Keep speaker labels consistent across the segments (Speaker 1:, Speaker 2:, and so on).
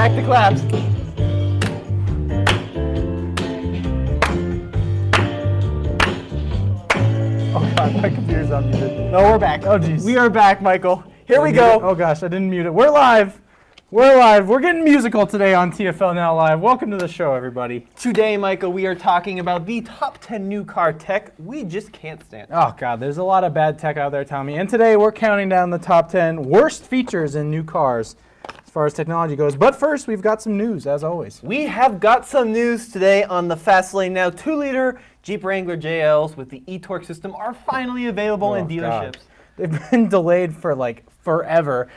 Speaker 1: back to claps.
Speaker 2: Oh God, my computer's unmuted.
Speaker 1: No, we're back.
Speaker 2: Oh geez.
Speaker 1: We are back, Michael. Here we go.
Speaker 2: Oh gosh, I didn't mute it. We're live. We're live. We're getting musical today on TFLnow Live. Welcome to the show, everybody.
Speaker 1: Today, Michael, we are talking about the top 10 new car tech we just can't stand.
Speaker 2: Oh God, there's a lot of bad tech out there, Tommy. And today we're counting down the top 10 worst features in new cars as far as technology goes. But first, we've got some news, as always.
Speaker 1: We have got some news today on the Fastlane Now. 2-liter Jeep Wrangler JLs with the e-torque system are finally available in dealerships.
Speaker 2: God. They've been delayed for like forever.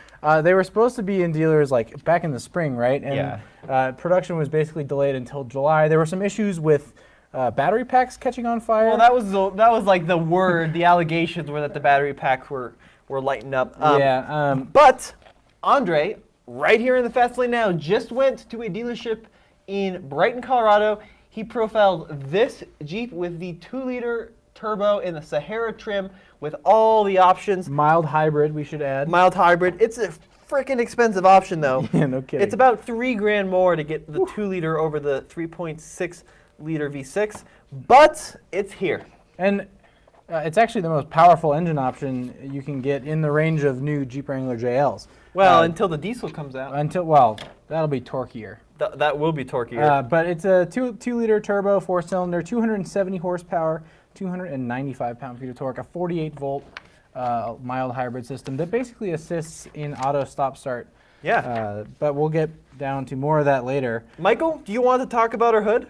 Speaker 2: They were supposed to be in dealers like back in the spring, right? And production was basically delayed until July. There were some issues with battery packs catching on fire.
Speaker 1: Well, that was like the word. The allegations were that the battery packs were lighting up. But Andre, right here in the Fastlane Now, just went to a dealership in Brighton, Colorado. He profiled this Jeep with the 2-liter turbo in the Sahara trim with all the options.
Speaker 2: Mild hybrid, we should add.
Speaker 1: Mild hybrid. It's a freaking expensive option, though.
Speaker 2: Yeah, no kidding.
Speaker 1: It's about $3,000 more to get the 2-liter over the 3.6-liter V6, but it's here.
Speaker 2: And it's actually the most powerful engine option you can get in the range of new Jeep Wrangler JLs.
Speaker 1: Well, until the diesel comes out.
Speaker 2: Well, that'll be torqueier.
Speaker 1: That will be torqueier.
Speaker 2: But it's a 2-liter turbo, 4-cylinder, 270 horsepower, 295 pound-feet of torque, a 48-volt mild hybrid system that basically assists in auto stop-start.
Speaker 1: Yeah.
Speaker 2: But we'll get down to more of that later.
Speaker 1: Michael, do you want to talk about our hood?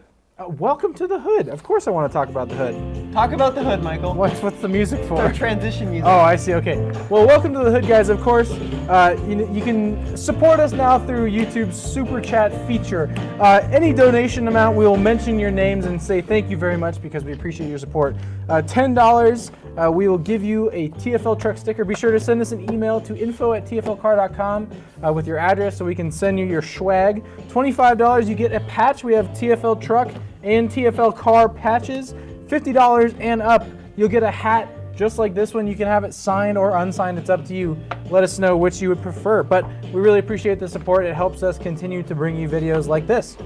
Speaker 2: Welcome to the hood. Of course I want to talk about the hood.
Speaker 1: Talk about the hood, Michael.
Speaker 2: What's the music for?
Speaker 1: Our transition music.
Speaker 2: Oh, I see. Okay. Well, welcome to the hood, guys. Of course, you can support us now through YouTube's Super Chat feature. Any donation amount, we will mention your names and say thank you very much because we appreciate your support. $10, we will give you a TFL truck sticker. Be sure to send us an email to info@tflcar.com with your address so we can send you your swag. $25, you get a patch. We have TFL truck and TFL car patches. $50 and up, you'll get a hat just like this one. You can have it signed or unsigned. It's up to you. Let us know which you would prefer. But we really appreciate the support. It helps us continue to bring you videos like this.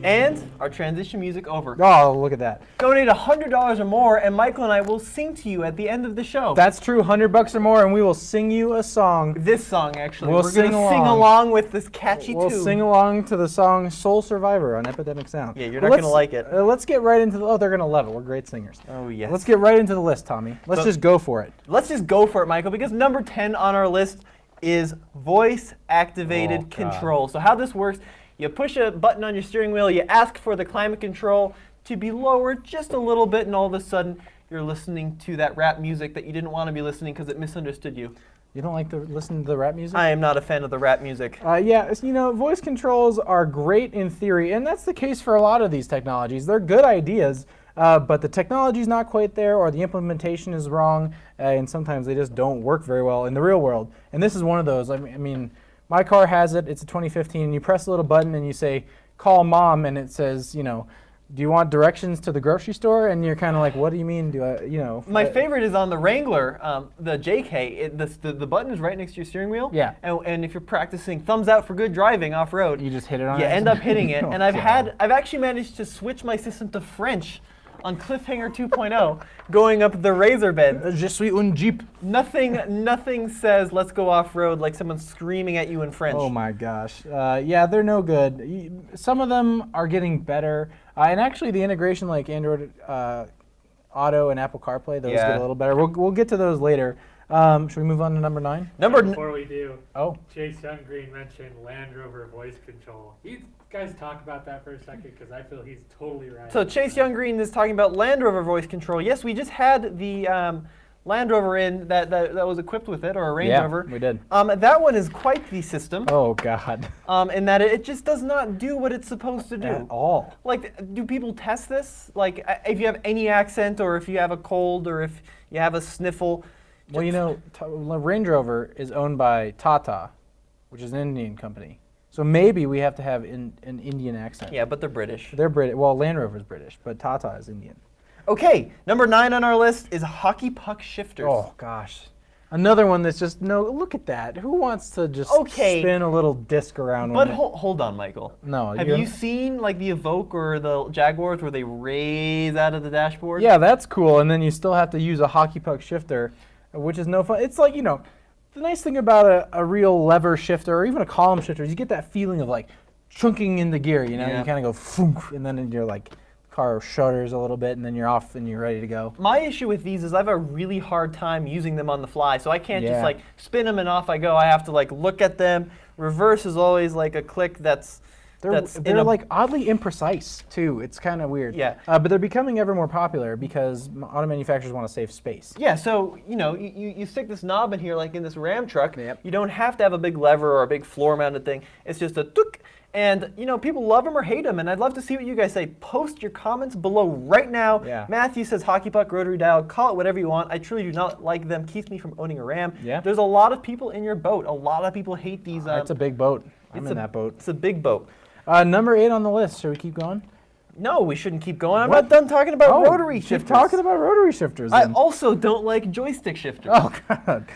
Speaker 1: And our transition music over.
Speaker 2: Oh, look at that.
Speaker 1: Donate $100 or more, and Michael and I will sing to you at the end of the show.
Speaker 2: That's true, $100 or more, and we will sing you a song.
Speaker 1: This song, actually.
Speaker 2: We're
Speaker 1: going to sing along with this catchy tune.
Speaker 2: We'll sing along to the song Soul Survivor on Epidemic Sound.
Speaker 1: Yeah, you're not going to like it.
Speaker 2: Let's get right into the... Oh, they're going to love it. We're great singers.
Speaker 1: Oh, yes.
Speaker 2: Let's get right into the list, Tommy. Let's just go for it.
Speaker 1: Let's just go for it, Michael, because number 10 on our list is voice-activated control. So how this works... You push a button on your steering wheel, you ask for the climate control to be lowered just a little bit, and all of a sudden you're listening to that rap music that you didn't want to be listening because it misunderstood you.
Speaker 2: You don't like to listen to the rap music?
Speaker 1: I am not a fan of the rap music.
Speaker 2: Yeah, you know, voice controls are great in theory, and that's the case for a lot of these technologies. They're good ideas, but the technology's not quite there, or the implementation is wrong, and sometimes they just don't work very well in the real world. And this is one of those. I mean, my car has it. It's a 2015. You press a little button and you say, call mom, and it says, you know, do you want directions to the grocery store? And you're kind of like, what do you mean? Do I, you know?
Speaker 1: My favorite is on the Wrangler, the JK. The button is right next to your steering wheel.
Speaker 2: Yeah.
Speaker 1: And if you're practicing thumbs out for good driving off road,
Speaker 2: you just hit it on.
Speaker 1: You end up hitting it. And I've actually managed to switch my system to French on Cliffhanger 2.0, going up the razor bed.
Speaker 2: Je suis un Jeep.
Speaker 1: Nothing says let's go off-road like someone screaming at you in French.
Speaker 2: Oh my gosh. Yeah, they're no good. Some of them are getting better. And actually the integration like Android Auto and Apple CarPlay, those get a little better. We'll get to those later. Should we move on to number 9?
Speaker 3: Before we do,
Speaker 2: oh,
Speaker 3: Chase Younggreen mentioned Land Rover voice control. You guys talk about that for a second because I feel he's totally right.
Speaker 1: So Chase Younggreen is talking about Land Rover voice control. Yes, we just had the Land Rover in that was equipped with it, or a Range Rover.
Speaker 2: We did.
Speaker 1: That one is quite the system.
Speaker 2: Oh God.
Speaker 1: In that it just does not do what it's supposed to do.
Speaker 2: At all.
Speaker 1: Like, do people test this? Like, if you have any accent, or if you have a cold, or if you have a sniffle.
Speaker 2: Well, you know, Range Rover is owned by Tata, which is an Indian company. So maybe we have to have an Indian accent.
Speaker 1: Yeah, but they're British.
Speaker 2: They're British. Well, Land Rover's British, but Tata is Indian.
Speaker 1: Okay, number 9 on our list is hockey puck shifters.
Speaker 2: Oh gosh. Another one that's just, no, look at that. Who wants to just spin a little disc around?
Speaker 1: But hold on, Michael.
Speaker 2: No.
Speaker 1: Have you seen like the Evoque or the Jaguars where they raise out of the dashboard?
Speaker 2: Yeah, that's cool. And then you still have to use a hockey puck shifter, which is no fun. It's like, the nice thing about a real lever shifter or even a column shifter is you get that feeling of like chunking in the gear, You kind of go foonk, and then you're like, car shudders a little bit, and then you're off and you're ready to go.
Speaker 1: My issue with these is I have a really hard time using them on the fly, so I can't just like spin them and off I go. I have to like look at them. Reverse is always like a click
Speaker 2: they're like oddly imprecise too. It's kind of weird.
Speaker 1: Yeah.
Speaker 2: But they're becoming ever more popular because auto manufacturers want to save space.
Speaker 1: Yeah, so you stick this knob in here like in this Ram truck.
Speaker 2: Yep.
Speaker 1: You don't have to have a big lever or a big floor mounted thing. It's just a tuk. And people love them or hate them, and I'd love to see what you guys say. Post your comments below right now.
Speaker 2: Yeah.
Speaker 1: Matthew says hockey puck, rotary dial, call it whatever you want. I truly do not like them. Keeps me from owning a Ram.
Speaker 2: Yeah.
Speaker 1: There's a lot of people in your boat. A lot of people hate these.
Speaker 2: It's a big boat. I'm in that boat.
Speaker 1: It's a big boat.
Speaker 2: Number 8 on the list. Should we keep going?
Speaker 1: No, we shouldn't keep going. I'm not done talking about rotary shifters.
Speaker 2: Keep talking about rotary shifters.
Speaker 1: I also don't like joystick shifters.
Speaker 2: Oh God.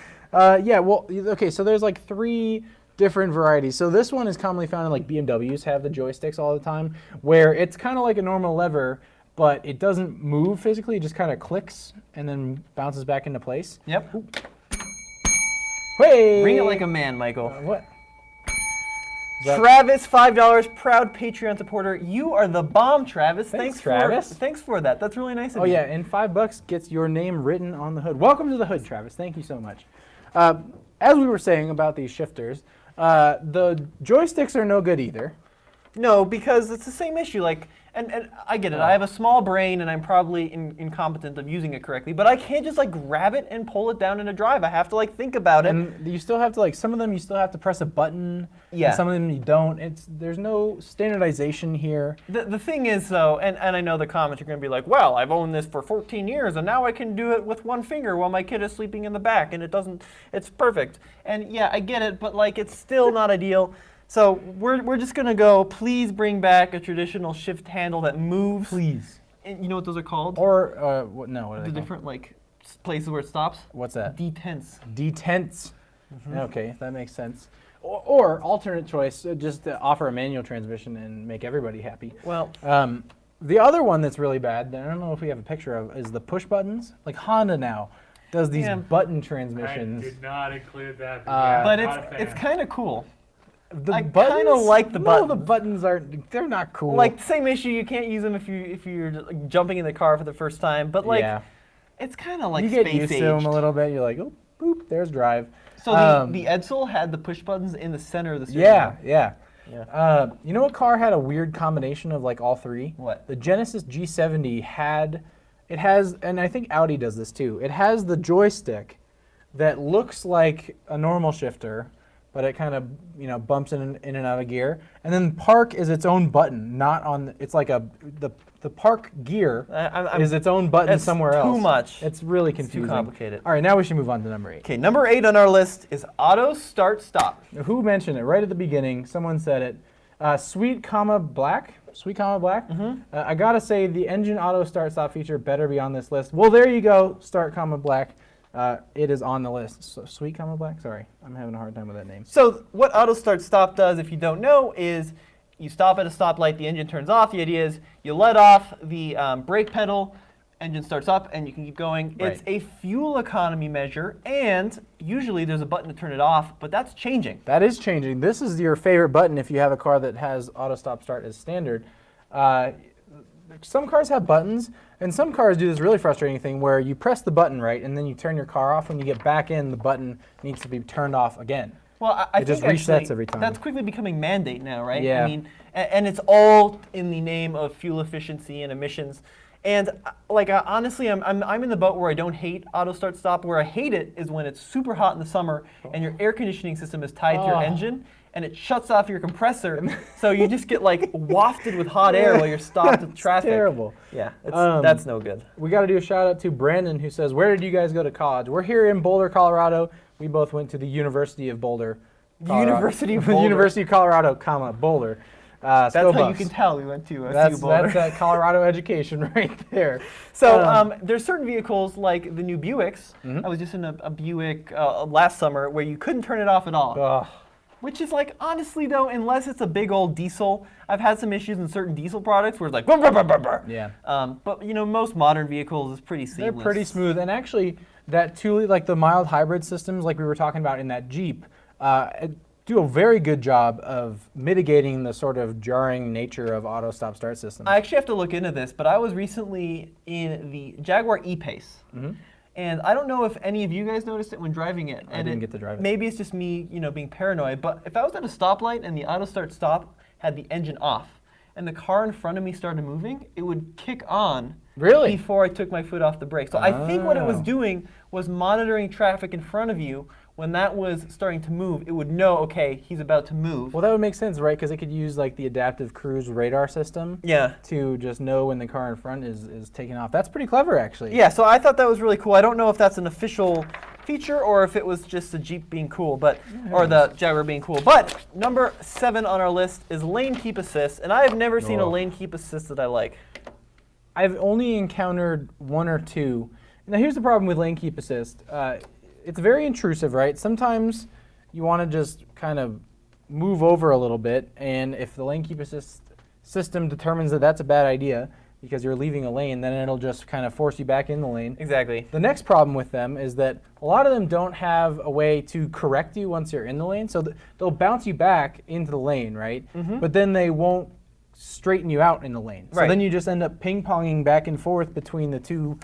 Speaker 2: Yeah. Well, okay. So there's like 3 different varieties. So this one is commonly found in like BMWs have the joysticks all the time, where it's kind of like a normal lever, but it doesn't move physically. It just kind of clicks and then bounces back into place.
Speaker 1: Yep.
Speaker 2: Hey!
Speaker 1: Ring it like a man, Michael.
Speaker 2: What?
Speaker 1: Travis, $5, proud Patreon supporter. You are the bomb, Travis.
Speaker 2: Thanks, Travis.
Speaker 1: Thanks for that. That's really nice of you.
Speaker 2: Oh yeah, and $5 gets your name written on the hood. Welcome to the hood, Travis. Thank you so much. As we were saying about these shifters, the joysticks are no good either.
Speaker 1: No, because it's the same issue. Like, and I get it. I have a small brain, and I'm probably incompetent of using it correctly. But I can't just like grab it and pull it down in a drive. I have to like think about it.
Speaker 2: And you still have to like some of them you still have to press a button.
Speaker 1: Yeah.
Speaker 2: And some of them you don't. There's no standardization here.
Speaker 1: The thing is though, and I know the comments are going to be like, well, I've owned this for 14 years, and now I can do it with one finger while my kid is sleeping in the back, and it's perfect. And yeah, I get it, but like it's still not ideal. So we're just gonna go. Please bring back a traditional shift handle that moves.
Speaker 2: Please.
Speaker 1: And you know what those are called?
Speaker 2: Or what? No, what are they
Speaker 1: The
Speaker 2: called?
Speaker 1: different like places where it stops.
Speaker 2: What's that?
Speaker 1: Detents.
Speaker 2: Detents. Okay, that makes sense. Or alternate choice, just to offer a manual transmission and make everybody happy.
Speaker 1: Well,
Speaker 2: the other one that's really bad, that I don't know if we have a picture of, is the push buttons. Like Honda now does these button transmissions.
Speaker 3: I did not include that.
Speaker 1: But it's kind of cool.
Speaker 2: I kind of like the buttons. No, the buttons they're not cool.
Speaker 1: Like same issue, you can't use them if you're like, jumping in the car for the first time. But like, it's kind of like
Speaker 2: you get used to them a little bit. You're like, oh, boop, there's drive.
Speaker 1: So the Edsel had the push buttons in the center of the steering wheel.
Speaker 2: Yeah. You know what car had a weird combination of like all 3?
Speaker 1: What?
Speaker 2: The Genesis G70 has, and I think Audi does this too. It has the joystick that looks like a normal shifter, but it kind of bumps in and out of gear. And then park is its own button, not on. It's like the park gear is its own button somewhere else.
Speaker 1: Too much.
Speaker 2: It's really confusing.
Speaker 1: It's too complicated.
Speaker 2: All right, now we should move on to number 8.
Speaker 1: Okay, number 8 on our list is auto start stop.
Speaker 2: Who mentioned it right at the beginning? Someone said it. Sweet comma black. I gotta say the engine auto start stop feature better be on this list. Well, there you go. Start comma black. It is on the list. So, Sweet comma black? Sorry, I'm having a hard time with that name.
Speaker 1: So what auto start stop does, if you don't know, is you stop at a stoplight, the engine turns off. The idea is you let off the brake pedal, engine starts up, and you can keep going.
Speaker 2: Right.
Speaker 1: It's a fuel economy measure, and usually there's a button to turn it off, but that's changing.
Speaker 2: That is changing. This is your favorite button if you have a car that has auto stop start as standard. Some cars have buttons, and some cars do this really frustrating thing where you press the button right, and then you turn your car off. When you get back in, the button needs to be turned off again.
Speaker 1: Well, I
Speaker 2: it just
Speaker 1: think
Speaker 2: resets
Speaker 1: actually,
Speaker 2: every time.
Speaker 1: That's quickly becoming mandate now, right?
Speaker 2: Yeah.
Speaker 1: I mean, and it's all in the name of fuel efficiency and emissions. And like honestly, I'm in the boat where I don't hate auto start stop. Where I hate it is when it's super hot in the summer and your air conditioning system is tied to your engine, and it shuts off your compressor, so you just get like wafted with hot air while you're stopped at traffic.
Speaker 2: Terrible.
Speaker 1: Yeah, that's no good.
Speaker 2: We got to do a shout out to Brandon, who says, "Where did you guys go to college?" We're here in Boulder, Colorado. We both went to the University of Boulder.
Speaker 1: University of Boulder.
Speaker 2: University of Colorado, comma Boulder.
Speaker 1: That's
Speaker 2: Go
Speaker 1: how you
Speaker 2: Buffs.
Speaker 1: can tell we went to
Speaker 2: That's
Speaker 1: CU Boulder.
Speaker 2: that Colorado education right there.
Speaker 1: So there's certain vehicles like the new Buicks.
Speaker 2: Mhm.
Speaker 1: I was just in a Buick last summer where you couldn't turn it off at all.
Speaker 2: Ugh.
Speaker 1: Which is like, honestly though, unless it's a big old diesel, I've had some issues in certain diesel products where it's like, brr, brr, brr, brr, brr.
Speaker 2: Yeah.
Speaker 1: But you know, most modern vehicles is pretty seamless.
Speaker 2: They're pretty smooth, and actually, that like the mild hybrid systems, like we were talking about in that Jeep, do a very good job of mitigating the sort of jarring nature of auto stop-start systems.
Speaker 1: I actually have to look into this, but I was recently in the Jaguar E-Pace.
Speaker 2: Mhm.
Speaker 1: And I don't know if any of you guys noticed it when driving it.
Speaker 2: I didn't get to drive it.
Speaker 1: Maybe it's just me, you know, being paranoid. But if I was at a stoplight and the auto start stop had the engine off, and the car in front of me started moving, it would kick on
Speaker 2: Really?
Speaker 1: before I took my foot off the brake. So I think what it was
Speaker 2: Oh.
Speaker 1: doing was monitoring traffic in front of you. When that was starting to move, it would know, okay, he's about to move.
Speaker 2: Well, that would make sense, right? Because it could use like the adaptive cruise radar system
Speaker 1: Yeah.
Speaker 2: to just know when the car in front is taking off. That's pretty clever, actually.
Speaker 1: Yeah, so I thought that was really cool. I don't know if that's an official feature or if it was just the Jeep being cool, or the Jaguar being cool. But number 7 on our list is lane keep assist, and I have never seen a
Speaker 2: Oh.
Speaker 1: lane keep assist that I like.
Speaker 2: I've only encountered one or two. Now, here's the problem with lane keep assist. It's very intrusive, right? Sometimes you want to just kind of move over a little bit, and if the lane keep assist system determines that that's a bad idea because you're leaving a lane, then it'll just kind of force you back in the lane.
Speaker 1: Exactly.
Speaker 2: The next problem with them is that a lot of them don't have a way to correct you once you're in the lane, so they'll bounce you back into the lane, right? But then they won't straighten you out in the lane. So
Speaker 1: Right.
Speaker 2: then you just end up ping-ponging back and forth between the two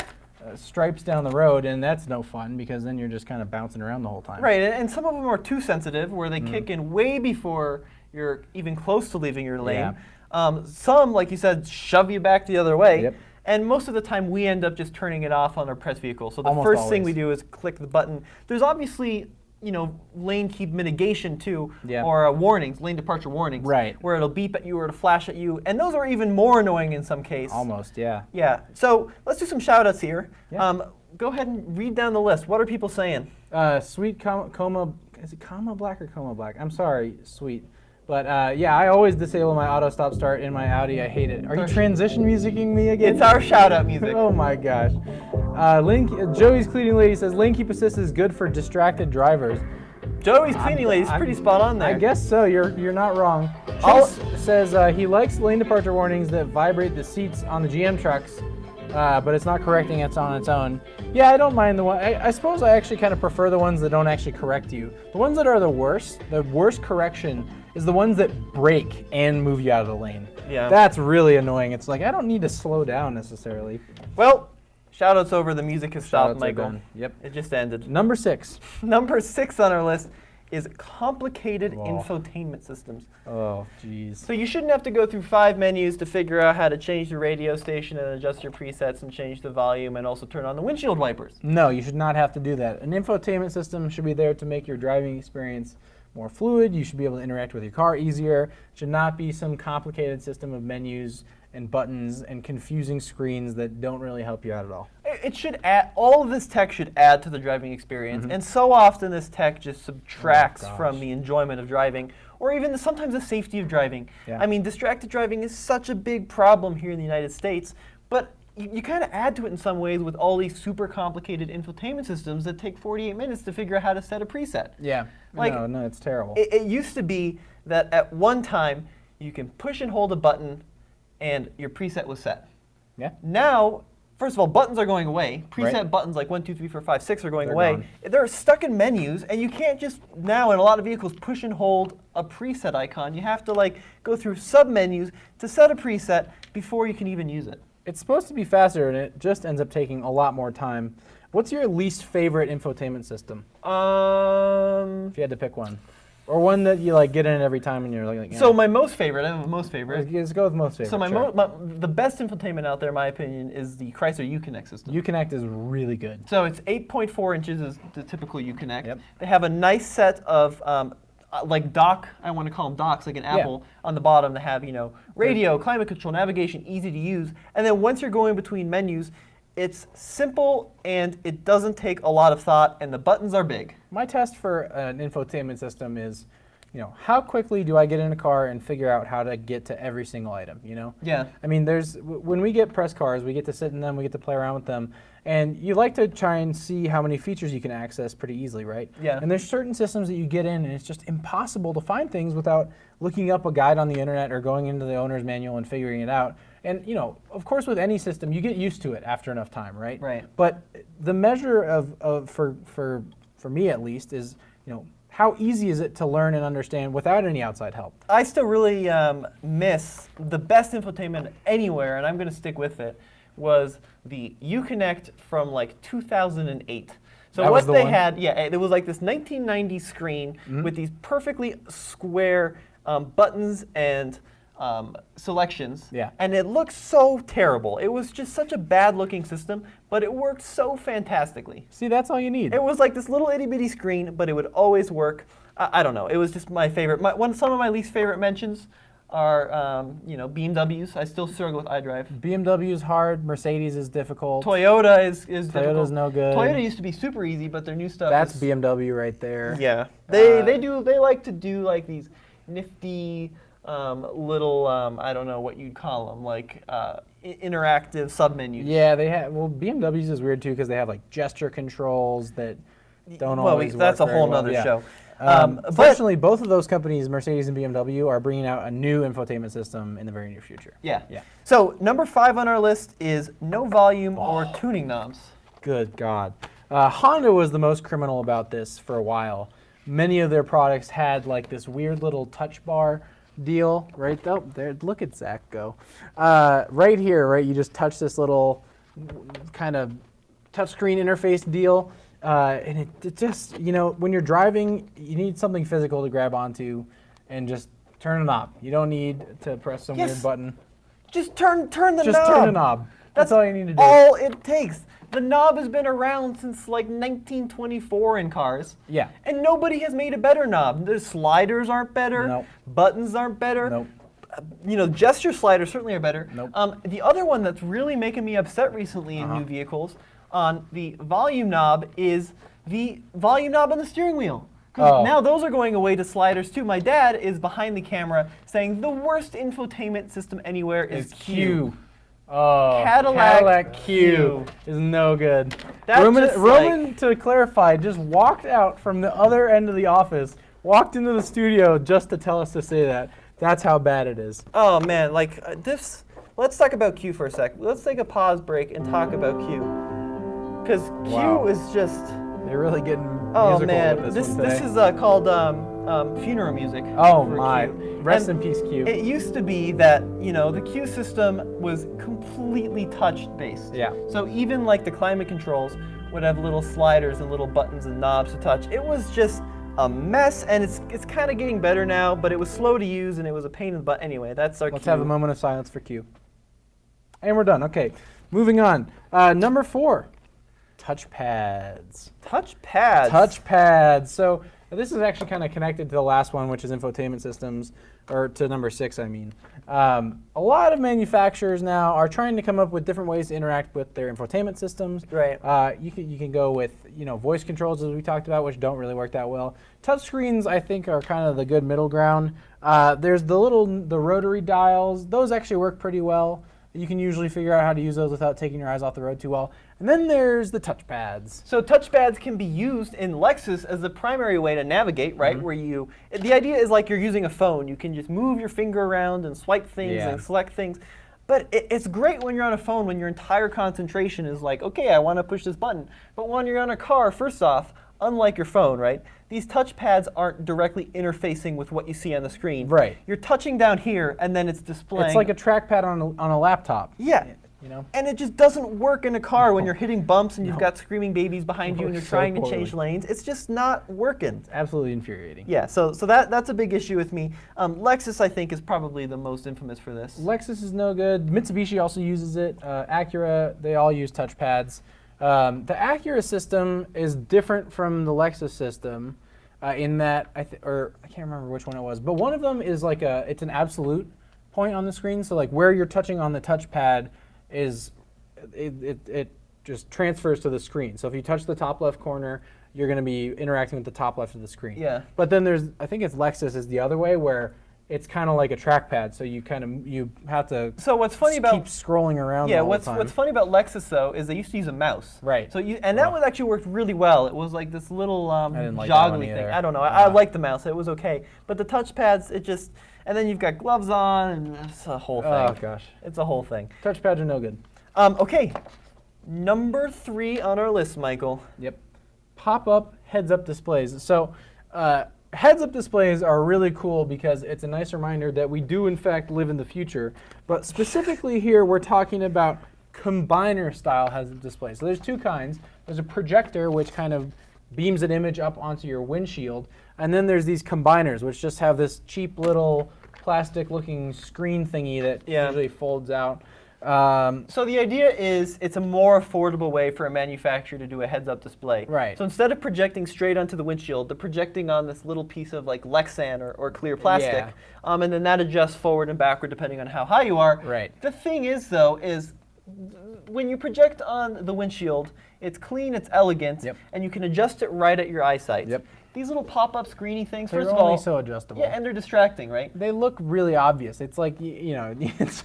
Speaker 2: stripes down the road, and that's no fun because then you're just kind of bouncing around the whole time.
Speaker 1: Right, and some of them are too sensitive where they kick in way before you're even close to leaving your lane. Some, like you said, shove you back the other way.
Speaker 2: Yep.
Speaker 1: And most of the time we end up just turning it off on our press vehicle. So the
Speaker 2: Almost
Speaker 1: first thing we
Speaker 2: always.
Speaker 1: do is click the button. There's obviously, you know, lane keep mitigation too,
Speaker 2: Yeah.
Speaker 1: or warnings, lane departure warnings.
Speaker 2: Right.
Speaker 1: Where it'll beep at you or it'll flash at you. And those are even more annoying in some case.
Speaker 2: Almost, yeah.
Speaker 1: Yeah, so let's do some shout outs here.
Speaker 2: Yeah.
Speaker 1: Go ahead and read down the list. What are people saying?
Speaker 2: Sweet coma, is it comma black or coma black? I'm sorry, sweet. But yeah, I always disable my auto stop start in my Audi. I hate it. Are you transition musicking me again?
Speaker 1: It's our shout out music.
Speaker 2: Oh my gosh. Joey's cleaning lady says lane keep assist is good for distracted drivers.
Speaker 1: Joey's cleaning lady's pretty spot on there.
Speaker 2: I guess so. You're not wrong.
Speaker 1: I'll-
Speaker 2: Chase says he likes lane departure warnings that vibrate the seats on the GM trucks, but it's not correcting it on its own. Yeah, I don't mind the one. I suppose I actually kind of prefer the ones that don't actually correct you. The ones that are the worst correction is the ones that brake and move you out of the lane.
Speaker 1: Yeah.
Speaker 2: That's really annoying. It's like I don't need to slow down necessarily.
Speaker 1: Well, shout outs over. The music has stopped,
Speaker 2: Shoutouts are
Speaker 1: Michael.
Speaker 2: done. Yep.
Speaker 1: It just ended.
Speaker 2: Number 6.
Speaker 1: Number 6 on our list is complicated
Speaker 2: Oh.
Speaker 1: infotainment systems.
Speaker 2: Oh, jeez.
Speaker 1: So you shouldn't have to go through 5 menus to figure out how to change the radio station and adjust your presets and change the volume and also turn on the windshield wipers.
Speaker 2: No, you should not have to do that. An infotainment system should be there to make your driving experience more fluid. You should be able to interact with your car easier. It should not be some complicated system of menus and buttons and confusing screens that don't really help you out at all.
Speaker 1: It should add, all of this tech should add to the driving experience, and so often this tech just subtracts
Speaker 2: gosh.
Speaker 1: from the enjoyment of driving, or even sometimes the safety of driving.
Speaker 2: Yeah.
Speaker 1: I mean, distracted driving is such a big problem here in the United States, but you kind of add to it in some ways with all these super complicated infotainment systems that take 48 minutes to figure out how to set a preset.
Speaker 2: Yeah.
Speaker 1: Like,
Speaker 2: no, it's terrible.
Speaker 1: It used to be that at one time you can push and hold a button and your preset was set.
Speaker 2: Yeah.
Speaker 1: Now, first of all, buttons are going away. Preset
Speaker 2: Right.
Speaker 1: buttons like 1, 2, 3, 4, 5, 6 are going
Speaker 2: They're
Speaker 1: away.
Speaker 2: gone.
Speaker 1: They're stuck in menus, and you can't just now in a lot of vehicles push and hold a preset icon. You have to like go through sub-menus to set a preset before you can even use it.
Speaker 2: It's supposed to be faster, and it just ends up taking a lot more time. What's your least favorite infotainment system, if you had to pick one? Or one that you like get in every time and you're like
Speaker 1: So my most favorite, I have a most favorite.
Speaker 2: let's go with most favorite.
Speaker 1: So
Speaker 2: sure.
Speaker 1: the best infotainment out there, in my opinion, is the Chrysler Uconnect system.
Speaker 2: Uconnect is really good.
Speaker 1: So it's 8.4 inches is the typical Uconnect.
Speaker 2: Yep.
Speaker 1: They have a nice set of like dock, I want to call them docks, like an Apple on the bottom to have, you know, radio, climate control, navigation, easy to use. And then once you're going between menus, it's simple and it doesn't take a lot of thought and the buttons are big.
Speaker 2: My test for an infotainment system is you know, how quickly do I get in a car and figure out how to get to every single item, you know?
Speaker 1: Yeah.
Speaker 2: I mean, when we get press cars, we get to sit in them, we get to play around with them, and you like to try and see how many features you can access pretty easily, right?
Speaker 1: Yeah.
Speaker 2: And there's certain systems that you get in, and it's just impossible to find things without looking up a guide on the internet or going into the owner's manual and figuring it out. And, you know, of course, with any system, you get used to it after enough time, right?
Speaker 1: Right.
Speaker 2: But the measure for me at least is, you know, how easy is it to learn and understand without any outside help?
Speaker 1: I still really miss the best infotainment anywhere, and I'm going to stick with it, was the Uconnect from like 2008. So
Speaker 2: That was
Speaker 1: what
Speaker 2: the
Speaker 1: they
Speaker 2: one?
Speaker 1: had, yeah, it was like this 1990 screen with these perfectly square buttons and selections.
Speaker 2: Yeah.
Speaker 1: And it looked so terrible. It was just such a bad looking system, but it worked so fantastically.
Speaker 2: See, that's all you need.
Speaker 1: It was like this little itty bitty screen, but it would always work. I don't know. It was just my favorite. Some of my least favorite mentions are, you know, BMWs. I still struggle with iDrive.
Speaker 2: BMW is hard. Mercedes is difficult.
Speaker 1: Toyota is difficult.
Speaker 2: Toyota's no good.
Speaker 1: Toyota used to be super easy, but their new stuff
Speaker 2: That's
Speaker 1: is...
Speaker 2: BMW right there.
Speaker 1: Yeah. They like to do like these nifty little, I don't know what you'd call them, like interactive submenus.
Speaker 2: Yeah, they have. Well, BMWs is weird too because they have like gesture controls that don't always work.
Speaker 1: That's a
Speaker 2: very
Speaker 1: whole
Speaker 2: well.
Speaker 1: nother
Speaker 2: Yeah.
Speaker 1: show.
Speaker 2: Fortunately, both of those companies, Mercedes and BMW, are bringing out a new infotainment system in the very near future.
Speaker 1: Yeah.
Speaker 2: Yeah.
Speaker 1: So number 5 on our list is no volume or tuning knobs.
Speaker 2: Good God. Honda was the most criminal about this for a while. Many of their products had like this weird little touch bar deal right there. Look at Zach go. Right here, right? You just touch this little kind of touchscreen interface deal. And it just, you know, when you're driving, you need something physical to grab onto and just turn a knob. You don't need to press some weird button.
Speaker 1: Just turn the knob.
Speaker 2: Just turn the knob. That's all you need to do.
Speaker 1: All it takes. The knob has been around since like 1924 in cars.
Speaker 2: Yeah.
Speaker 1: And nobody has made a better knob. The sliders aren't better.
Speaker 2: Nope.
Speaker 1: Buttons aren't better.
Speaker 2: Nope.
Speaker 1: You know, gesture sliders certainly are better.
Speaker 2: Nope.
Speaker 1: The other one that's really making me upset recently in new vehicles on the volume knob is the volume knob on the steering wheel. Now those are going away to sliders too. My dad is behind the camera saying the worst infotainment system anywhere is Q.
Speaker 2: Oh,
Speaker 1: Cadillac
Speaker 2: Q is no good.
Speaker 1: That's
Speaker 2: Roman, to clarify, just walked out from the other end of the office, walked into the studio just to tell us to say that. That's how bad it is.
Speaker 1: Oh man, like this. Let's talk about Q for a sec. Let's take a pause break and talk about Q. Because Q is just...
Speaker 2: They're really getting
Speaker 1: Oh
Speaker 2: musical
Speaker 1: man,
Speaker 2: with
Speaker 1: this
Speaker 2: one today.
Speaker 1: is called funeral music.
Speaker 2: Oh
Speaker 1: for
Speaker 2: my,
Speaker 1: Q.
Speaker 2: rest
Speaker 1: And
Speaker 2: in peace, Q.
Speaker 1: It used to be that, you know, the Q system was completely touch-based.
Speaker 2: Yeah.
Speaker 1: So even like the climate controls would have little sliders and little buttons and knobs to touch. It was just a mess, and it's kind of getting better now, but it was slow to use and it was a pain in the butt. Anyway, that's our
Speaker 2: Let's
Speaker 1: Q.
Speaker 2: have a moment of silence for Q. And we're done. Okay, moving on. Number 4, touchpads.
Speaker 1: Touchpads.
Speaker 2: Touchpads. So this is actually kind of connected to the last one, which is infotainment systems, or to number 6, I mean. A lot of manufacturers now are trying to come up with different ways to interact with their infotainment systems.
Speaker 1: Right.
Speaker 2: You can go with, you know, voice controls, as we talked about, which don't really work that well. Touchscreens, I think, are kind of the good middle ground. There's the rotary dials. Those actually work pretty well. You can usually figure out how to use those without taking your eyes off the road too well. And then there's the touchpads.
Speaker 1: So touchpads can be used in Lexus as the primary way to navigate, right? Where the idea is like you're using a phone. You can just move your finger around and swipe things and select things. But it's great when you're on a phone when your entire concentration is like, okay, I want to push this button. But when you're on a car, first off, unlike your phone, right? These touchpads aren't directly interfacing with what you see on the screen.
Speaker 2: Right.
Speaker 1: You're touching down here, and then it's displaying.
Speaker 2: It's like a trackpad on a laptop.
Speaker 1: Yeah.
Speaker 2: You know?
Speaker 1: And it just doesn't work in a car when you're hitting bumps and you've got screaming babies behind you and you're
Speaker 2: So
Speaker 1: trying to
Speaker 2: poorly.
Speaker 1: change lanes. It's just not working.
Speaker 2: It's absolutely infuriating.
Speaker 1: Yeah, so that's a big issue with me. Lexus, I think, is probably the most infamous for this.
Speaker 2: Lexus is no good. Mitsubishi also uses it. Acura, they all use touchpads. The Acura system is different from the Lexus system in that, I can't remember which one it was, but one of them is like it's an absolute point on the screen. So like where you're touching on the touchpad is, it just transfers to the screen. So if you touch the top left corner, you're going to be interacting with the top left of the screen.
Speaker 1: Yeah.
Speaker 2: But then there's, I think it's Lexus is the other way, where it's kind of like a trackpad, so you have to keep scrolling around.
Speaker 1: Yeah,
Speaker 2: all the time.
Speaker 1: what's funny about Lexus though is they used to use a mouse.
Speaker 2: Right.
Speaker 1: So that one actually worked really well. It was like this little
Speaker 2: I didn't like that one
Speaker 1: joggly thing.
Speaker 2: either.
Speaker 1: I don't know. I like the mouse. It was okay. But the touchpads, and then you've got gloves on, and it's a whole thing.
Speaker 2: Oh gosh.
Speaker 1: It's a whole thing.
Speaker 2: Touchpads are no good.
Speaker 1: Okay. Number 3 on our list, Michael.
Speaker 2: Yep. Pop-up heads-up displays. So heads-up displays are really cool because it's a nice reminder that we do in fact live in the future. But specifically here, we're talking about combiner-style heads-up displays. So there's 2 kinds. There's a projector, which kind of beams an image up onto your windshield. And then there's these combiners, which just have this cheap little plastic-looking screen thingy that usually folds out.
Speaker 1: So the idea is it's a more affordable way for a manufacturer to do a heads-up display.
Speaker 2: Right.
Speaker 1: So instead of projecting straight onto the windshield, they're projecting on this little piece of like Lexan or clear plastic.
Speaker 2: Yeah.
Speaker 1: And then that adjusts forward and backward depending on how high you are.
Speaker 2: Right.
Speaker 1: The thing is, though, is when you project on the windshield, it's clean, it's elegant, and you can adjust it right at your eyesight.
Speaker 2: Yep.
Speaker 1: These little pop-up screeny things,
Speaker 2: They're
Speaker 1: first of all,
Speaker 2: only so adjustable.
Speaker 1: Yeah, and they're distracting, right?
Speaker 2: They look really obvious. It's like, it's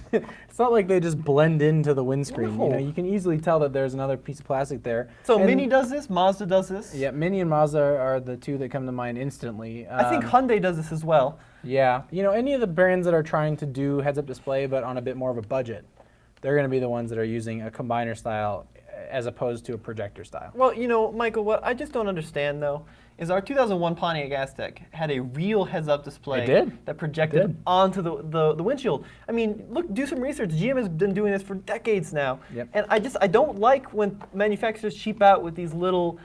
Speaker 2: not like they just blend into the windscreen.
Speaker 1: No.
Speaker 2: You can easily tell that there's another piece of plastic there.
Speaker 1: So Mini does this, Mazda does this.
Speaker 2: Yeah, Mini and Mazda are the 2 that come to mind instantly.
Speaker 1: I think Hyundai does this as well.
Speaker 2: Yeah, any of the brands that are trying to do heads-up display but on a bit more of a budget, they're going to be the ones that are using a combiner style as opposed to a projector style.
Speaker 1: Well, Michael, what I just don't understand, though, is our 2001 Pontiac Aztek had a real heads-up display that projected onto the windshield. I mean, look, do some research. GM has been doing this for decades now.
Speaker 2: Yep.
Speaker 1: And I don't like when manufacturers cheap out with these little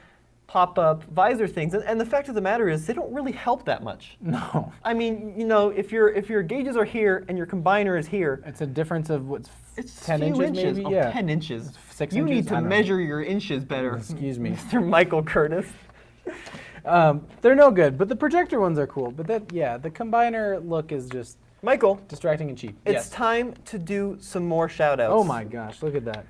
Speaker 1: pop-up visor things. And the fact of the matter is, they don't really help that much.
Speaker 2: No.
Speaker 1: I mean, if your gauges are here and your combiner is here,
Speaker 2: it's a difference of what's
Speaker 1: it's
Speaker 2: 10 inches maybe?
Speaker 1: Oh,
Speaker 2: yeah.
Speaker 1: 10 inches.
Speaker 2: 6
Speaker 1: you
Speaker 2: inches?
Speaker 1: need to measure your inches better.
Speaker 2: Excuse me.
Speaker 1: Mr. Michael Curtis.
Speaker 2: They're no good, but the projector ones are cool. But the combiner look is just
Speaker 1: Michael,
Speaker 2: distracting and cheap.
Speaker 1: It's time to do some more shout-outs.
Speaker 2: Oh my gosh, look at that.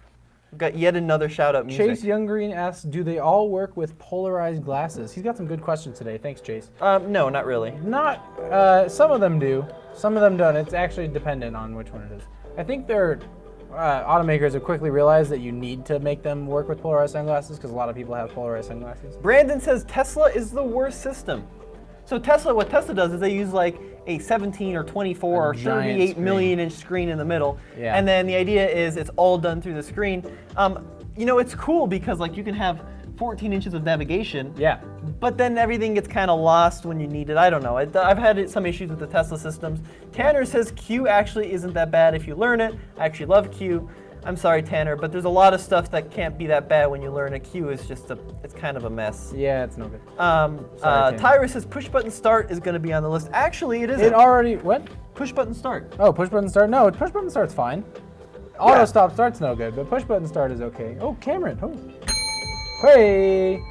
Speaker 1: We've got yet another shout-out music.
Speaker 2: Chase Younggreen asks, do they all work with polarized glasses? He's got some good questions today. Thanks, Chase.
Speaker 1: No, not really.
Speaker 2: Some of them do. Some of them don't. It's actually dependent on which one it is. I think automakers have quickly realized that you need to make them work with polarized sunglasses because a lot of people have polarized sunglasses.
Speaker 1: Brandon says Tesla is the worst system. So what Tesla does is they use like a 17 or 24 or 38 million inch screen in the middle.
Speaker 2: Yeah.
Speaker 1: And then the idea is it's all done through the screen. It's cool because like you can have 14 inches of navigation.
Speaker 2: Yeah.
Speaker 1: But then everything gets kind of lost when you need it. I don't know. I've had some issues with the Tesla systems. Tanner says Q actually isn't that bad if you learn it. I actually love Q. I'm sorry, Tanner, but there's a lot of stuff that can't be that bad when you learn it. Q is just it's kind of a mess.
Speaker 2: Yeah, it's no good.
Speaker 1: Tyra says push button start is going to be on the list. Actually, it isn't.
Speaker 2: It already, what?
Speaker 1: Push button start.
Speaker 2: Oh, push button start? No, push button start's fine. Auto stop start's no good, but push button start is okay. Oh, Cameron. Oh. Hey!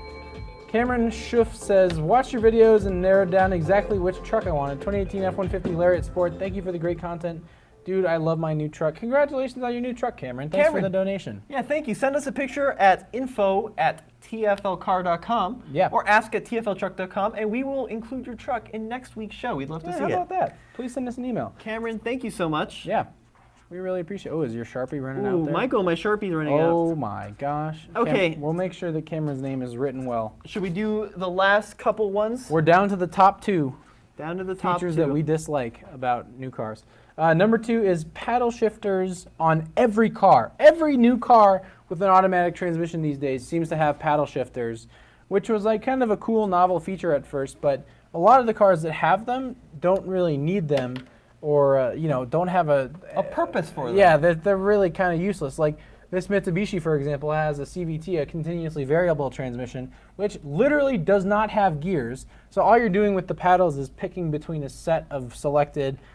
Speaker 2: Cameron Schuff says, watch your videos and narrow down exactly which truck I wanted. 2018 F-150 Lariat Sport. Thank you for the great content. Dude, I love my new truck. Congratulations on your new truck, Cameron. Thanks for the donation.
Speaker 1: Yeah, thank you. Send us a picture at info@tflcar.com or ask@tfltruck.com, and we will include your truck in next week's show. We'd love to see it.
Speaker 2: How about that? Please send us an email.
Speaker 1: Cameron, thank you so much.
Speaker 2: Yeah. We really appreciate it. Oh, is your Sharpie running out there?
Speaker 1: Michael, my Sharpie's running out.
Speaker 2: Oh my gosh.
Speaker 1: Okay.
Speaker 2: We'll make sure that Cameron's name is written well.
Speaker 1: Should we do the last couple ones?
Speaker 2: We're down to the top 2.
Speaker 1: Down to the top 2.
Speaker 2: Features that we dislike about new cars. Number 2 is paddle shifters on every car. Every new car with an automatic transmission these days seems to have paddle shifters, which was like kind of a cool novel feature at first, but a lot of the cars that have them don't really need them or don't have a
Speaker 1: purpose for them.
Speaker 2: Yeah, they're really kind of useless. Like this Mitsubishi, for example, has a CVT, a continuously variable transmission, which literally does not have gears. So all you're doing with the paddles is picking between a set of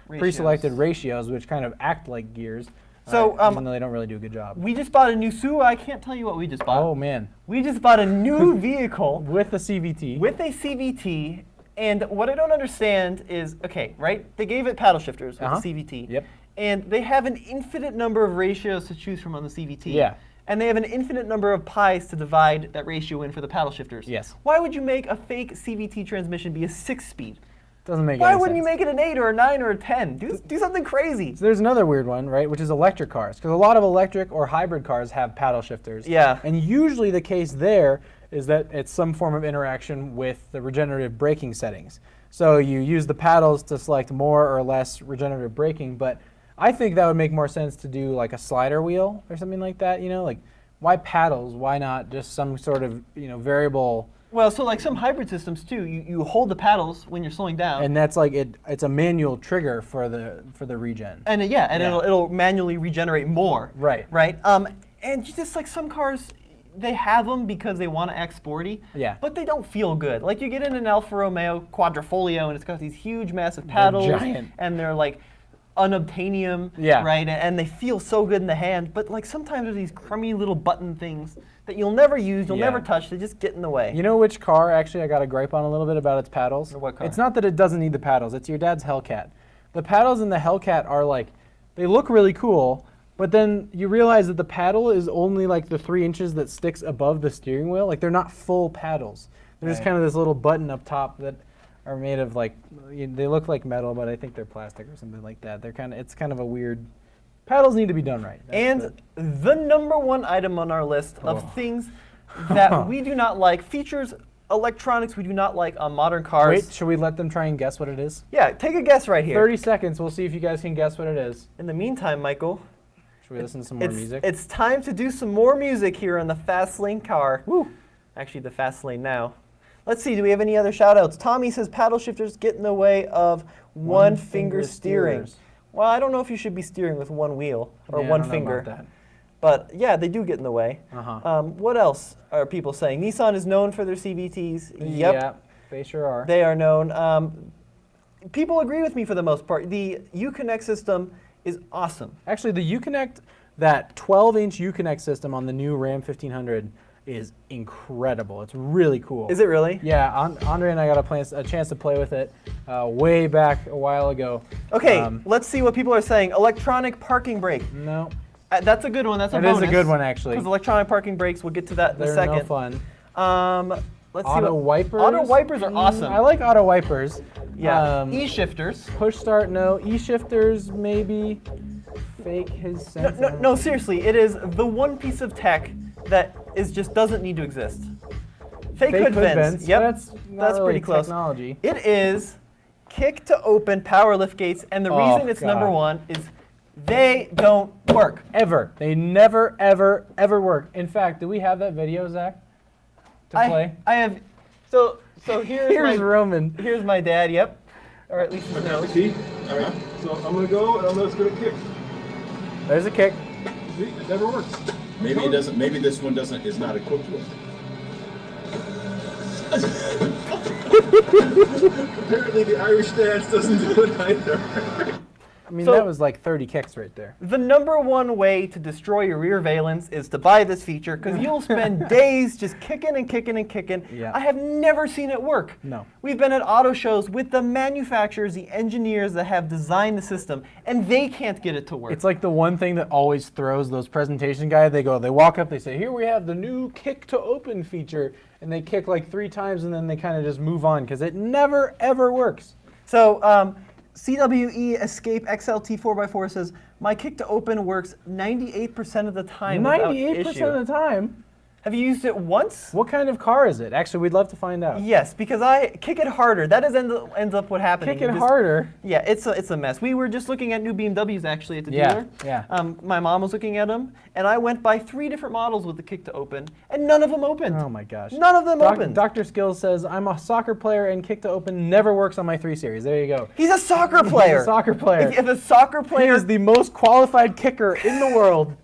Speaker 2: pre-selected ratios, which kind of act like gears. So even though they don't really do a good job.
Speaker 1: We just bought a new Subaru. I can't tell you what we just bought.
Speaker 2: Oh man.
Speaker 1: We just bought a new vehicle
Speaker 2: with a CVT.
Speaker 1: With a CVT. And what I don't understand is, okay, right? They gave it paddle shifters with the CVT.
Speaker 2: Yep.
Speaker 1: And they have an infinite number of ratios to choose from on the CVT.
Speaker 2: Yeah.
Speaker 1: and they have an infinite number of pies to divide that ratio in for the paddle shifters.
Speaker 2: Yes.
Speaker 1: Why would you make a fake CVT transmission be a 6-speed?
Speaker 2: Doesn't make
Speaker 1: Why
Speaker 2: any
Speaker 1: wouldn't
Speaker 2: sense.
Speaker 1: you make it an 8 or a 9 or a 10? Do something crazy.
Speaker 2: So there's another weird one, right, which is electric cars. Because a lot of electric or hybrid cars have paddle shifters.
Speaker 1: Yeah.
Speaker 2: And usually the case there is that it's some form of interaction with the regenerative braking settings. So you use the paddles to select more or less regenerative braking, but I think that would make more sense to do like a slider wheel or something like that, you know? Like, why paddles? Why not just some sort of, you know, variable?
Speaker 1: Well, so like some hybrid systems too, you hold the paddles when you're slowing down.
Speaker 2: And that's like, it's a manual trigger for the regen.
Speaker 1: And it'll manually regenerate more.
Speaker 2: Right.
Speaker 1: Right? And just like some cars, they have them because they want to act sporty, but they don't feel good. Like you get in an Alfa Romeo Quadrifoglio and it's got these huge massive paddles.
Speaker 2: They're giant.
Speaker 1: And they're like unobtainium, right? And they feel so good in the hand, but like sometimes there's these crummy little button things that you'll never use, you'll never touch, they just get in the way.
Speaker 2: You know which car actually I got a gripe on a little bit about its paddles?
Speaker 1: Or what car?
Speaker 2: It's not that it doesn't need the paddles, it's your dad's Hellcat. The paddles in the Hellcat are like, they look really cool, but then you realize that the paddle is only like the 3 inches that sticks above the steering wheel. Like they're not full paddles. They're just kind of this little button up top that are made of like, they look like metal, but I think they're plastic or something like that. They're it's kind of a weird, paddles need to be done right.
Speaker 1: And the #1 item on our list of things that we do not like, features, electronics we do not like on modern cars.
Speaker 2: Wait, should we let them try and guess what it is?
Speaker 1: Yeah, take a guess right here.
Speaker 2: 30 seconds, we'll see if you guys can guess what it is.
Speaker 1: In the meantime, Michael,
Speaker 2: should we listen to some more music?
Speaker 1: It's time to do some more music here on the Fast Lane car.
Speaker 2: Woo.
Speaker 1: Actually, the Fast Lane now. Let's see, do we have any other shout outs? Tommy says paddle shifters get in the way of one finger steering. Well, I don't know if you should be steering with one wheel or one finger. But yeah, they do get in the way. What else are people saying? Nissan is known for their CVTs. Yep.
Speaker 2: Yeah, they sure are.
Speaker 1: They are known. People agree with me for the most part. The Uconnect system is awesome.
Speaker 2: Actually, the Uconnect, that 12-inch Uconnect system on the new Ram 1500 is incredible. It's really cool.
Speaker 1: Is it really?
Speaker 2: Yeah, Andre and I got a chance to play with it way back a while ago.
Speaker 1: Okay, let's see what people are saying. Electronic parking brake.
Speaker 2: No.
Speaker 1: That's a good one. That's a bonus.
Speaker 2: It is a good one, actually.
Speaker 1: Because electronic parking brakes, we'll get to that in a second.
Speaker 2: They're no fun.
Speaker 1: Let's
Speaker 2: auto wipers.
Speaker 1: Auto wipers are awesome.
Speaker 2: I like auto wipers.
Speaker 1: Yeah. E-shifters.
Speaker 2: Push start, no. E-shifters, maybe. Fake his sense.
Speaker 1: No, seriously, it is the one piece of tech that just doesn't need to exist. Fake hood vents. Yep,
Speaker 2: that's really
Speaker 1: pretty close.
Speaker 2: Technology.
Speaker 1: It is kick to open power lift gates, and the reason it's #1 is they don't work.
Speaker 2: Ever. They never, ever, ever work. In fact, do we have that video, Zach, to play?
Speaker 1: I have. So here's
Speaker 2: Roman.
Speaker 1: Here's my dad. Yep. Or at least his nose.
Speaker 4: See? All right. So I'm gonna go, and I'm just gonna kick.
Speaker 2: There's a kick.
Speaker 4: See? It never works.
Speaker 5: Maybe it doesn't. Maybe this one is not equipped with it.
Speaker 4: Apparently, the Irish stance doesn't do it either.
Speaker 2: I mean, that was like 30 kicks right there.
Speaker 1: The #1 way to destroy your rear valence is to buy this feature, because you'll spend days just kicking and kicking and kicking.
Speaker 2: Yeah.
Speaker 1: I have never seen it work.
Speaker 2: No.
Speaker 1: We've been at auto shows with the manufacturers, the engineers that have designed the system, and they can't get it to work.
Speaker 2: It's like the one thing that always throws those presentation guys. They walk up, they say, here we have the new kick to open feature, and they kick like 3 times, and then they kind of just move on, because it never, ever works.
Speaker 1: So, CWE Escape XLT 4x4 says, my kick to open works 98% of the time.
Speaker 2: 98% of the time?
Speaker 1: Have you used it once?
Speaker 2: What kind of car is it? Actually, we'd love to find out.
Speaker 1: Yes, because I kick it harder. That ends up what happening.
Speaker 2: Kick it harder?
Speaker 1: Yeah, it's a mess. We were just looking at new BMWs actually at the dealer.
Speaker 2: Yeah.
Speaker 1: My mom was looking at them, and I went by 3 different models with the kick to open, and none of them opened.
Speaker 2: Oh my gosh.
Speaker 1: None of them opened.
Speaker 2: Dr. Skills says, I'm a soccer player and kick to open never works on my 3 Series. There you go.
Speaker 1: He's a soccer player.
Speaker 2: He's a soccer player.
Speaker 1: If a soccer player
Speaker 2: He is the most qualified kicker in the world.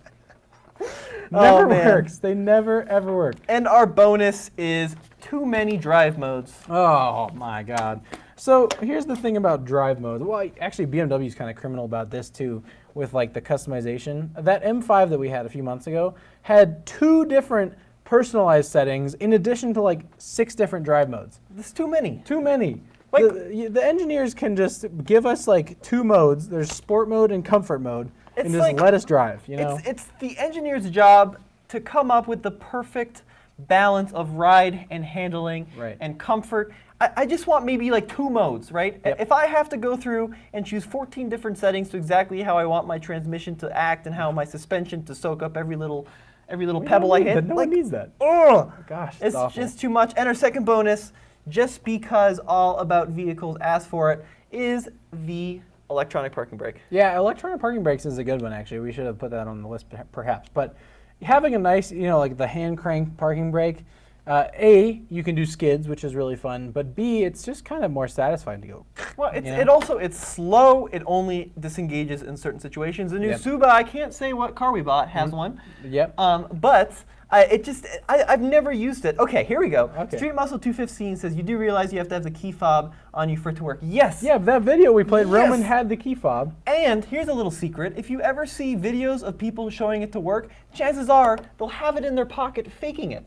Speaker 2: Never works. They never, ever work.
Speaker 1: And our bonus is too many drive modes.
Speaker 2: Oh my God. So here's the thing about drive modes. Well, actually BMW is kind of criminal about this too, with like the customization. That M5 that we had a few months ago had 2 different personalized settings in addition to like 6 different drive modes.
Speaker 1: There's too many.
Speaker 2: Too many.
Speaker 1: Like,
Speaker 2: the engineers can just give us like 2 modes. There's sport mode and comfort mode. And just let us drive, you know?
Speaker 1: It's the engineer's job to come up with the perfect balance of ride and handling and comfort. I just want maybe like 2 modes, right? Yep. If I have to go through and choose 14 different settings to exactly how I want my transmission to act and how my suspension to soak up every little pebble I hit.
Speaker 2: No one needs that.
Speaker 1: Oh,
Speaker 2: gosh,
Speaker 1: it's
Speaker 2: awful.
Speaker 1: just too much. And our second bonus, just because All About Vehicles asked for it, is the electronic parking brake.
Speaker 2: Yeah, electronic parking brakes is a good one, actually. We should have put that on the list, perhaps. But having a nice, like the hand crank parking brake, A, you can do skids, which is really fun, but B, it's just kind of more satisfying to go.
Speaker 1: Well, it's slow. It only disengages in certain situations. The new Suba, I can't say what car we bought, has one.
Speaker 2: Yep.
Speaker 1: But I've never used it. Okay, here we go. Okay. Street Muscle 215 says, you do realize you have to have the key fob on you for it to work. Yes.
Speaker 2: Yeah, that video we played, Roman had the key fob.
Speaker 1: And here's a little secret. If you ever see videos of people showing it to work, chances are they'll have it in their pocket faking it.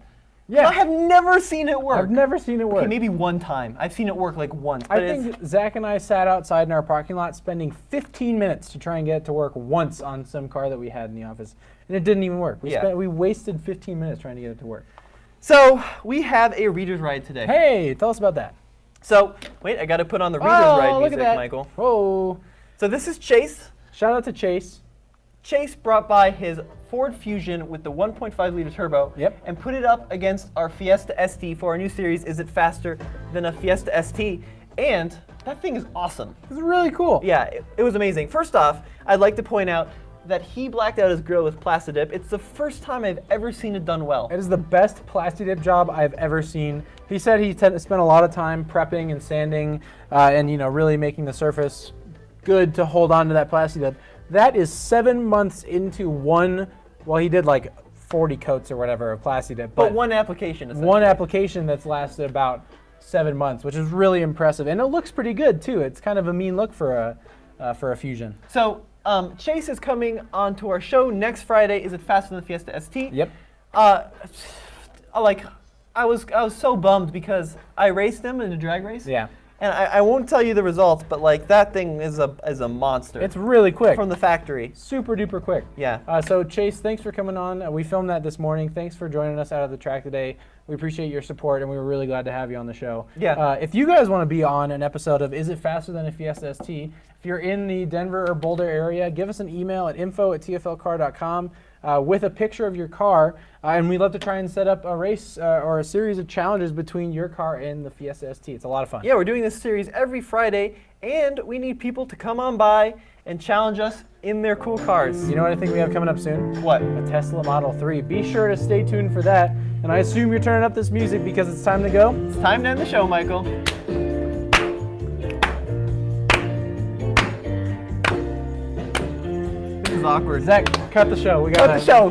Speaker 1: Yeah. I have never seen it work.
Speaker 2: I've never seen it work.
Speaker 1: Okay, maybe one time. I've seen it work like once.
Speaker 2: I think Zach and I sat outside in our parking lot spending 15 minutes to try and get it to work once on some car that we had in the office. And it didn't even work. We wasted 15 minutes trying to get it to work.
Speaker 1: So we have a reader's ride today.
Speaker 2: Hey, tell us about that.
Speaker 1: So, wait, I got to put on the reader's ride music, Michael.
Speaker 2: Whoa.
Speaker 1: So this is Chase.
Speaker 2: Shout out to Chase.
Speaker 1: Chase brought by his Ford Fusion with the 1.5 liter turbo and put it up against our Fiesta ST for our new series, Is It Faster Than a Fiesta ST? And that thing is awesome.
Speaker 2: It's really cool.
Speaker 1: Yeah, it was amazing. First off, I'd like to point out that he blacked out his grill with Plastidip. It's the first time I've ever seen it done well.
Speaker 2: It is the best Plastidip job I've ever seen. He said he spent a lot of time prepping and sanding and really making the surface good to hold on to that Plastidip. That is 7 months into one, well, he did like 40 coats or whatever of Plastidip.
Speaker 1: But one application, essentially.
Speaker 2: One application that's lasted about 7 months, which is really impressive. And it looks pretty good, too. It's kind of a mean look for a Fusion.
Speaker 1: So Chase is coming onto our show next Friday. Is It Faster Than the Fiesta ST?
Speaker 2: Yep.
Speaker 1: I was so bummed because I raced him in a drag race.
Speaker 2: Yeah.
Speaker 1: And I won't tell you the results, but like that thing is a monster.
Speaker 2: It's really quick.
Speaker 1: From the factory.
Speaker 2: Super duper quick.
Speaker 1: Yeah.
Speaker 2: So Chase, thanks for coming on. We filmed that this morning. Thanks for joining us out of the track today. We appreciate your support, and we were really glad to have you on the show.
Speaker 1: Yeah.
Speaker 2: If you guys want to be on an episode of Is It Faster Than a Fiesta ST, if you're in the Denver or Boulder area, give us an email at info@tflcar.com with a picture of your car, and we'd love to try and set up a race or a series of challenges between your car and the Fiesta ST. It's a lot of fun.
Speaker 1: Yeah, we're doing this series every Friday, and we need people to come on by and challenge us in their cool cars.
Speaker 2: You know what I think we have coming up soon?
Speaker 1: What?
Speaker 2: A Tesla Model 3. Be sure to stay tuned for that. And I assume you're turning up this music because it's time to go?
Speaker 1: It's time to end the show, Michael. This is awkward.
Speaker 2: Zach, cut the show. We got
Speaker 1: Cut the show.